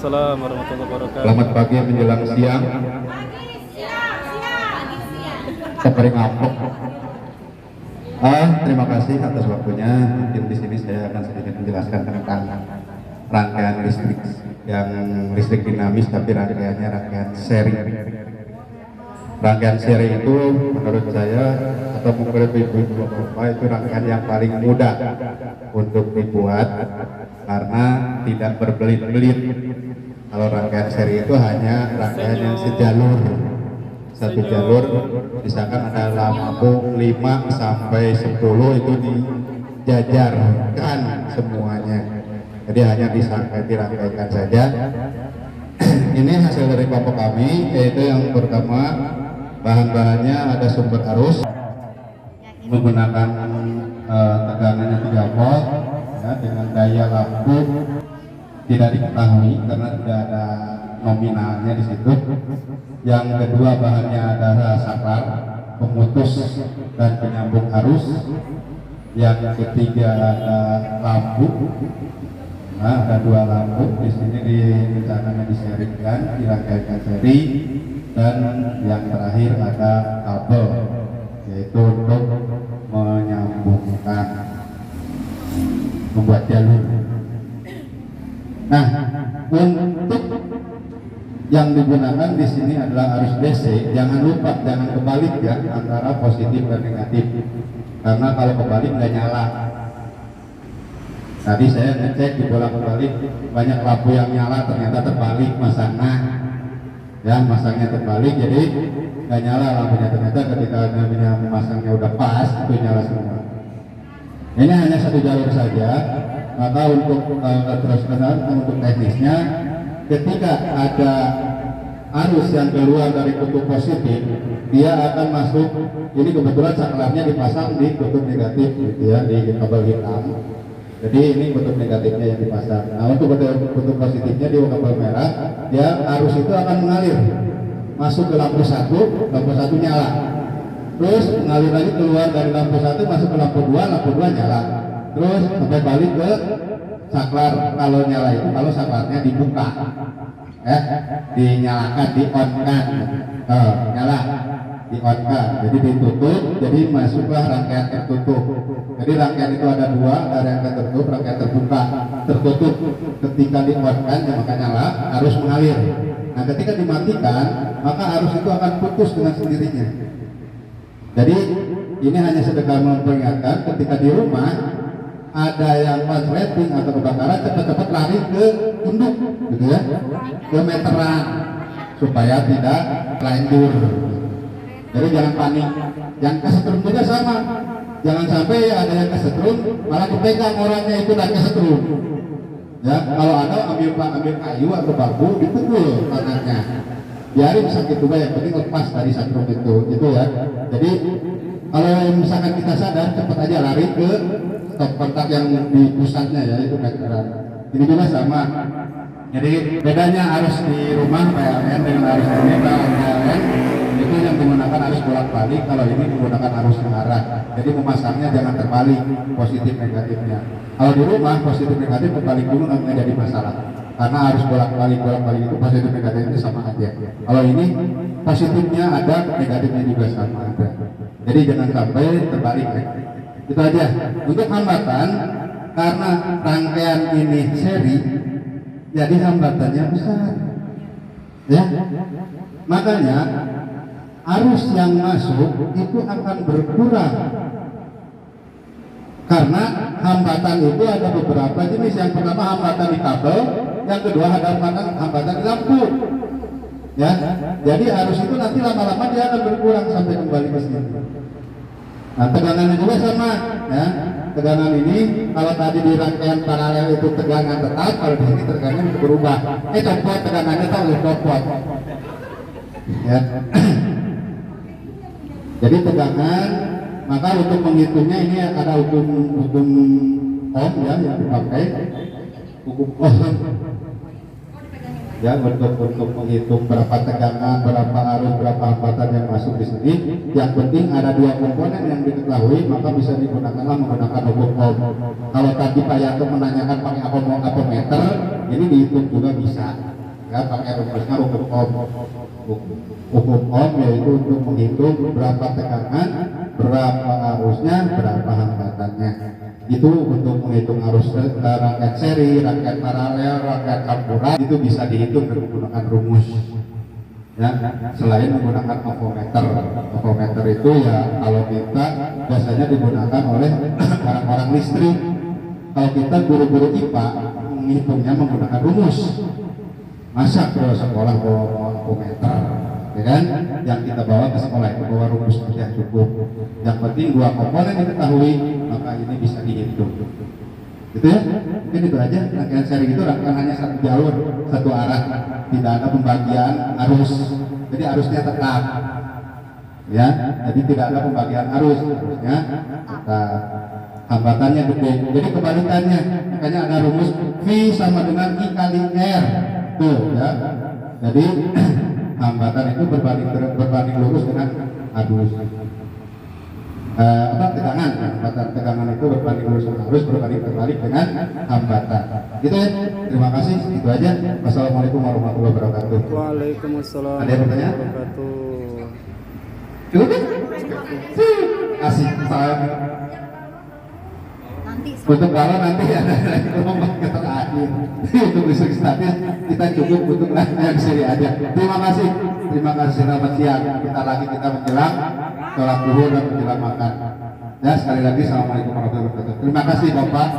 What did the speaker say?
Waalaikumsalam warahmatullahi wabarakatuh. Selamat pagi menjelang siang. Seperti ngapok. Terima kasih atas waktunya. Mungkin di sini saya akan sedikit menjelaskan tentang rangkaian listrik yang listrik dinamis, tapi rangkaiannya rangkaian seri. Rangkaian seri itu menurut saya atau menurut ibu-ibu bapak itu rangkaian yang paling mudah untuk dibuat karena tidak berbelit-belit. Kalau rangkaian seri itu hanya rangkaian yang sejalur, satu jalur, misalkan ada lampu 5 sampai 10 itu dijajarkan semuanya, jadi hanya dirangkaikan saja. Ini hasil dari kelompok kami, yaitu yang pertama bahan-bahannya ada sumber arus menggunakan tegangannya 3 volt ya, dengan daya lampu tidak diketahui karena tidak ada nominalnya di situ. Yang kedua bahannya adalah saklar pemutus dan penyambung arus. Yang ketiga ada lampu. Nah, ada 2 lampu di sini rencananya diserikan, dirangkaikan seri. Dan yang terakhir ada kabel, yaitu untuk menyambungkan, membuat jalur. Nah, untuk yang digunakan di sini adalah arus DC. Jangan lupa, jangan kebalik ya antara positif dan negatif. Karena kalau kebalik nggak nyala. Tadi saya ngecek di bolak-balik banyak lampu yang nyala, ternyata terbalik masangnya. Ya, masangnya terbalik, jadi nggak nyala lampunya. Ternyata ketika memasangnya udah pas, itu nyala semua. Ini hanya satu jalur saja. Maka untuk untuk teknisnya, ketika ada arus yang keluar dari kutub positif, dia akan masuk. Ini kebetulan saklarnya dipasang di kutub negatif, gitu ya, di kabel hitam. Jadi ini kutub negatifnya yang dipasang. Nah, untuk kutub positifnya di kabel merah, dia arus itu akan mengalir masuk ke lampu 1, lampu 1 nyala. Terus mengalir lagi keluar dari lampu 1 masuk ke lampu 2, lampu 2 nyala. Terus sampai balik ke saklar. Kalau nyala itu kalau saklarnya dibuka, ya, dinyalakan, di-on-kan, nyala, di-on-kan. Jadi ditutup, jadi masuklah rangkaian tertutup. Jadi rangkaian itu ada 2, ada rangkaian tertutup, rangkaian terbuka. Tertutup ketika di-on-kan, maka nyala, arus mengalir. Nah, ketika dimatikan, maka arus itu akan putus dengan sendirinya. Jadi ini hanya sekedar memperingatkan ketika di rumah ada yang konsleting atau kebakaran, cepat-cepat lari ke induk, gitu ya, ke meteran, supaya tidak lanjur. Jadi jangan panik. Yang kesetrum juga sama. Jangan sampai ada yang kesetrum malah dipegang orangnya itu dan kesetrum. Ya, kalau ada ambil kayu atau bambu dipukul tangannya. Biarin sakit juga, yang penting lepas dari setrum itu, gitu ya. Jadi kalau misalkan kita sadar, cepat aja lari ke stop kontak yang di pusatnya, ya, itu meteran. Ini juga sama. Jadi bedanya arus di rumah PLN dengan arus ini, PLN itu yang menggunakan arus bolak-balik, kalau ini menggunakan arus mengarah. Jadi memasangnya jangan terbalik positif negatifnya. Kalau di rumah positif negatif terbalik dulu nggak jadi masalah, karena arus bolak-balik itu positif negatifnya sama aja. Kalau ini positifnya ada, negatifnya juga sama ada. Jadi jangan sampai terbalik ya. Itu aja. Untuk hambatan, karena rangkaian ini seri, jadi hambatannya besar, ya. Makanya arus yang masuk itu akan berkurang karena hambatan itu ada beberapa jenis. Yang pertama hambatan di kabel, yang kedua ada hambatan di lampu, ya. Jadi arus itu nanti lama-lama dia akan berkurang sampai kembali ke sini. Nah, tegangannya juga sama, ya. Tegangan ini kalau tadi di rangkaian paralel itu tegangan tetap, kalau di sini tegangan berubah. Copot tegangannya tahu copot, ya. Jadi tegangan, maka untuk menghitungnya ini ada hukum ohm, ya, yang dipakai, hukum ohm, ya, untuk menghitung berapa tegangan, berapa arus, berapa hambatan yang masuk di sini. Yang penting ada 2 komponen yang diketahui, maka bisa digunakanlah menggunakan hukum ohm. Kalau tadi Pak Yanto menanyakan pakai apa meter, ini dihitung juga bisa. ya pakai rumusnya hukum ohm. Hukum ohm yaitu untuk menghitung berapa tegangan, berapa arusnya, berapa hambatannya. Itu untuk menghitung arus rangkaian seri, rangkaian paralel, rangkaian campuran itu bisa dihitung dengan menggunakan rumus. Ya, selain menggunakan ovometer. Ovometer itu ya kalau kita biasanya digunakan oleh orang-orang listrik. Kalau kita guru-guru IPA menghitungnya menggunakan rumus. Masa ke sekolah bawa ovometer, ya kan? Yang kita bawa ke sekolah itu bawa rumus saja cukup. Yang penting dua komponen diketahui, maka ini bisa dihitung. Gitu ya? Mungkin itu aja. Rangkaian seri itu rangkaian hanya satu jalur, satu arah, tidak ada pembagian arus. Jadi arusnya tetap. Ya, jadi tidak ada pembagian arusnya tetap. Hambatannya gede. Jadi kebalikannya, makanya ada rumus V sama dengan I kali R. Tuh ya. Jadi hambatan itu berbanding lurus dengan arus. Tegangan, hambatan tegangan itu berbanding lurus dengan arus, berbanding terbalik dengan hambatan. Gitu ya. Terima kasih. Itu aja. Wassalamualaikum warahmatullahi wabarakatuh. Waalaikumsalam. Ada yang bertanya? Cukup? Kasih salam. Untuk kalau nanti ada kelompok terakhir untuk listrik statis kita cukup untuk yang seri aja. Terima kasih, selamat siang. Kita menjelang sholat zuhur dan menjelang makan. Ya sekali lagi assalamualaikum warahmatullahi wabarakatuh. Terima kasih Bapak.